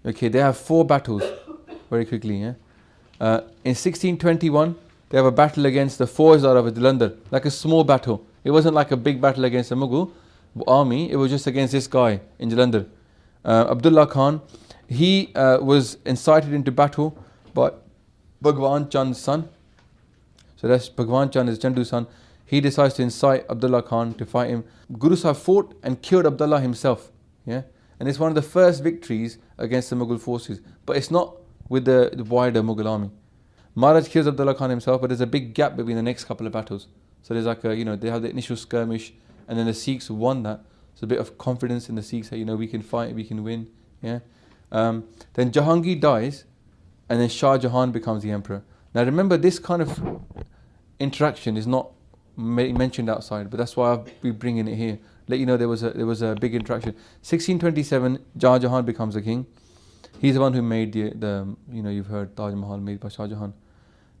Okay, they have 4 battles, very quickly. Yeah, in 1621 they have a battle against the Fauzdar of Jalandhar, like a small battle. It wasn't like a big battle against the Mughal army. It was just against this guy in Jalandhar, Abdullah Khan. He was incited into battle by Bhagwan Chand's son. So that's Bhagwan Chand is Chandu's son. He decides to incite Abdullah Khan to fight him. Guru Sahib fought and killed Abdullah himself. Yeah, and it's one of the first victories against the Mughal forces. But it's not with the wider Mughal army. Maharaj kills Abdullah Khan himself, but there's a big gap between the next couple of battles. So there's like they have the initial skirmish, and then the Sikhs won that. So a bit of confidence in the Sikhs that we can fight, we can win. Yeah. Then Jahangir dies, and then Shah Jahan becomes the emperor. Now remember, this kind of interaction is not mentioned outside, but that's why we bring in it here. Let you know there was a big interaction. 1627, Shah Jahan becomes the king. He's the one who made the you've heard Taj Mahal made by Shah Jahan.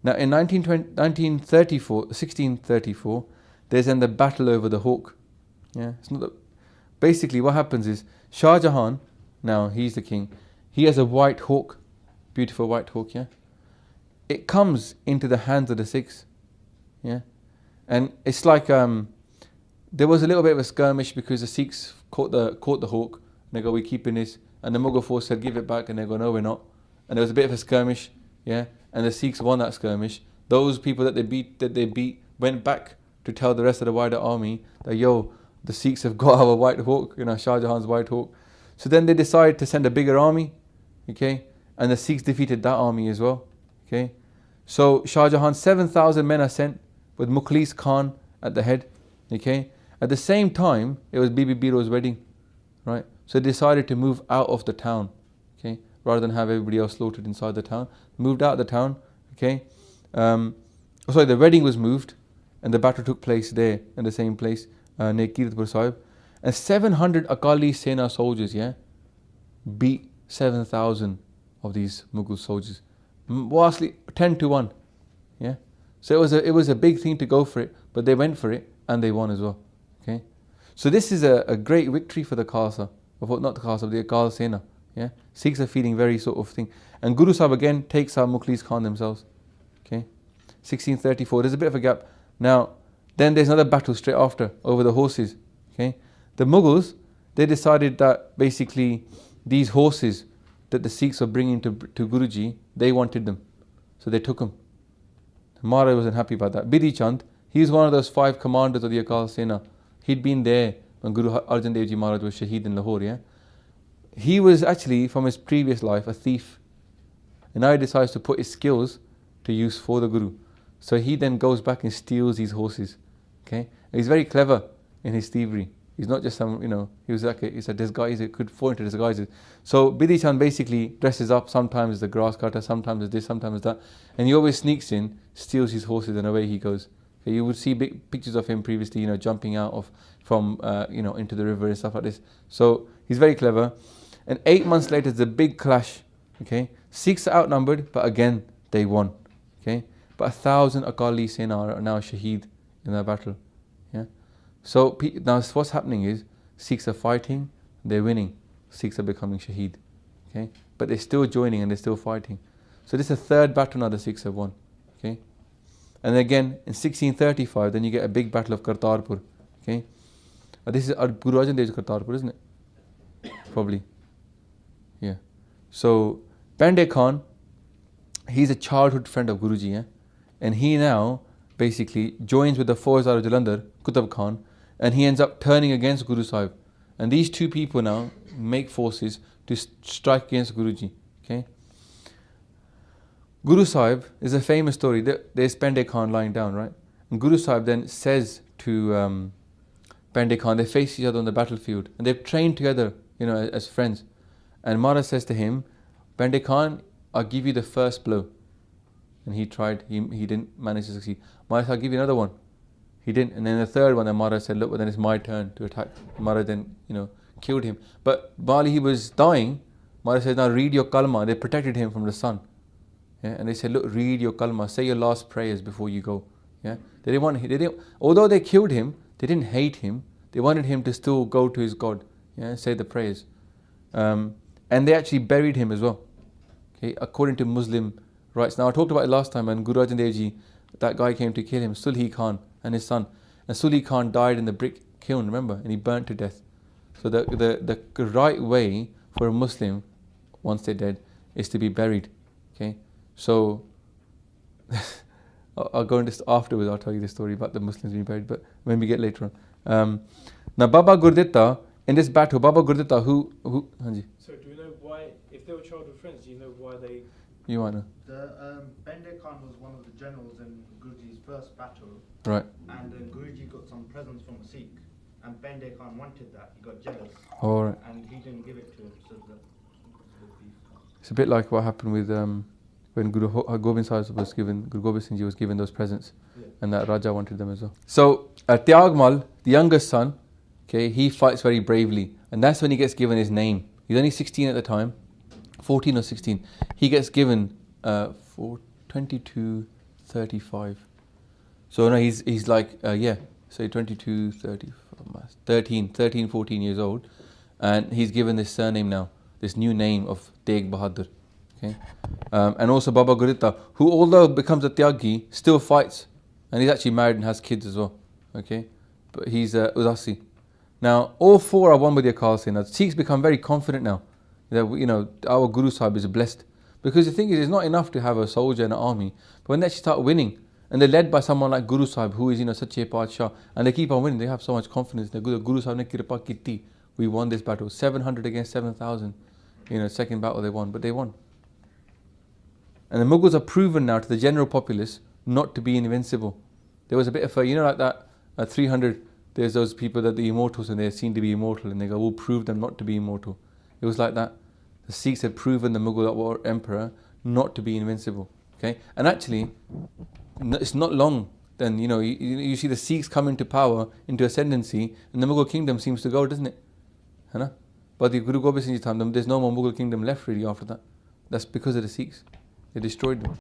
Now in 1634, there's then the battle over the hawk. Yeah, it's not basically what happens is Shah Jahan, now he's the king. He has a white hawk, beautiful white hawk. Yeah, it comes into the hands of the Sikhs. Yeah, and it's like there was a little bit of a skirmish because the Sikhs caught the hawk. And they go, we're keeping this, and the Mughal force said, give it back, and they go, no, we're not. And there was a bit of a skirmish. Yeah, and the Sikhs won that skirmish. Those people that they beat went back to tell the rest of the wider army that the Sikhs have got our white hawk, Shah Jahan's white hawk. So then they decided to send a bigger army, okay, and the Sikhs defeated that army as well, okay. So Shah Jahan, 7,000 men are sent with Mukhlis Khan at the head, okay. At the same time, it was Bibi Biro's wedding, right? So they decided to move out of the town, okay, rather than have everybody else slaughtered inside the town. Moved out of the town, okay. The wedding was moved, and the battle took place there in the same place near Kirtpur Sahib. And 700 Akali Sena soldiers, beat 7,000 of these Mughal soldiers. Vastly 10-1, yeah. So it was a big thing to go for it, but they went for it and they won as well, okay. So this is a great victory for the Khalsa, not the Khalsa, the Akaal Sena, yeah. Sikhs are feeling very sort of thing. And Guru Sahib again takes out Mukhlis Khan themselves, okay. 1634, there's a bit of a gap. Now, then there's another battle straight after over the horses, okay. The Mughals, they decided that basically these horses that the Sikhs were bringing to Guruji, they wanted them. So they took them. Maharaj wasn't happy about that. Bidhi Chand, he's one of those 5 commanders of the Akaal Sena. He'd been there when Guru Arjan Dev Ji Maharaj was Shaheed in Lahore, yeah. He was actually, from his previous life, a thief. And now he decides to put his skills to use for the Guru. So he then goes back and steals these horses, okay. And he's very clever in his thievery. He's not just some, he was like he's a disguise, he could fall into disguises. So Bidhi Chand basically dresses up, sometimes as the grass cutter, sometimes as this, sometimes as that. And he always sneaks in, steals his horses, and away he goes. Okay, you would see big pictures of him previously, jumping out from into the river and stuff like this. So he's very clever. And 8 months later, there's a big clash, okay. Sikhs are outnumbered, but again, they won, okay. But 1,000 Akali Sena are now Shaheed in that battle, yeah. So now what's happening is Sikhs are fighting, they're winning. Sikhs are becoming Shaheed, okay. But they're still joining and they're still fighting. So this is the 3rd battle now the Sikhs have won, okay. And again in 1635, then you get a big battle of Kartarpur, okay. This is Guru Arjan Dev Ji's Kartarpur, isn't it? Probably, yeah. So Pande Khan, he's a childhood friend of Guruji, yeah? And he now basically joins with the Fauzdar of Jalandhar, Kutab Khan, and he ends up turning against Guru Sahib. And these 2 people now make forces to strike against Guruji, okay. Guru Sahib is a famous story. There's Pande Khan lying down, right? And Guru Sahib then says to Pande Khan, they face each other on the battlefield, and they've trained together, as friends. And Maharaj says to him, Pande Khan, I'll give you the first blow. And he tried, he didn't manage to succeed. Maharaj said, I'll give you another one. He didn't. And then the 3rd one, then Maharaj said, look, well, then it's my turn to attack. Maharaj then, killed him. But while he was dying, Maharaj said, now read your kalma. They protected him from the sun. Yeah? And they said, look, read your kalma. Say your last prayers before you go. Yeah? Although they killed him, they didn't hate him. They wanted him to still go to his God. Yeah? Say the prayers. and they actually buried him as well. Okay, according to Muslim rites. Now I talked about it last time when Guru Arjan Dev Ji, that guy came to kill him, Sulhi Khan and his son. And Sulhi Khan died in the brick kiln, remember, and he burnt to death. So the right way for a Muslim, once they're dead, is to be buried. Okay, so I'll go into this afterwards. I'll tell you the story about the Muslims being buried, but when we get later on. Now Baba Gurditta, in this battle, Baba Gurditta, who Hanji. So do we know why, if they were childhood friends, do you know why they... You want to know? The Bende Khan was one of the generals in Guruji's first battle. Right. And then Guruji got some presents from a Sikh. And Bende Khan wanted that. He got jealous. All right. And he didn't give it to him. So that it's a bit like what happened with when Guru Gobind Sahib was given, Guru Gobind Singh Ji was given those presents. Yeah. And that Raja wanted them as well. So Tyagmal, the youngest son, okay, he fights very bravely. And that's when he gets given his name. He's only 16 at the time. 14 or 16, he gets given for 22, 35. So no, he's like, so 22, 13, 14 years old. And he's given this surname now, this new name of Tegh Bahadur. Okay, and also Baba Gurditta, who although becomes a Tyagi, still fights. And he's actually married and has kids as well. Okay, but he's Udasi. Now, all four are one with the Akaal Singh. Now, Sikhs become very confident now. That, you know, our Guru Sahib is blessed. Because the thing is, it's not enough to have a soldier and an army. But when they actually start winning, and they're led by someone like Guru Sahib, who is, Sache Padshah, and they keep on winning, they have so much confidence. The Guru Sahib ne kirpa kiti. We won this battle. 700 against 7,000. Second battle they won, but they won. And the Mughals are proven now to the general populace not to be invincible. There was a bit of a, like that, 300, there's those people that the immortals, and they're seen to be immortal, and they go, we'll prove them not to be immortal. It was like that. The Sikhs had proven the Mughal emperor not to be invincible. Okay, and actually, it's not long. Then you see the Sikhs come into power, into ascendancy, and the Mughal kingdom seems to go, doesn't it? But the Guru Gobind Singh time, there's no more Mughal kingdom left really after that. That's because of the Sikhs. They destroyed them.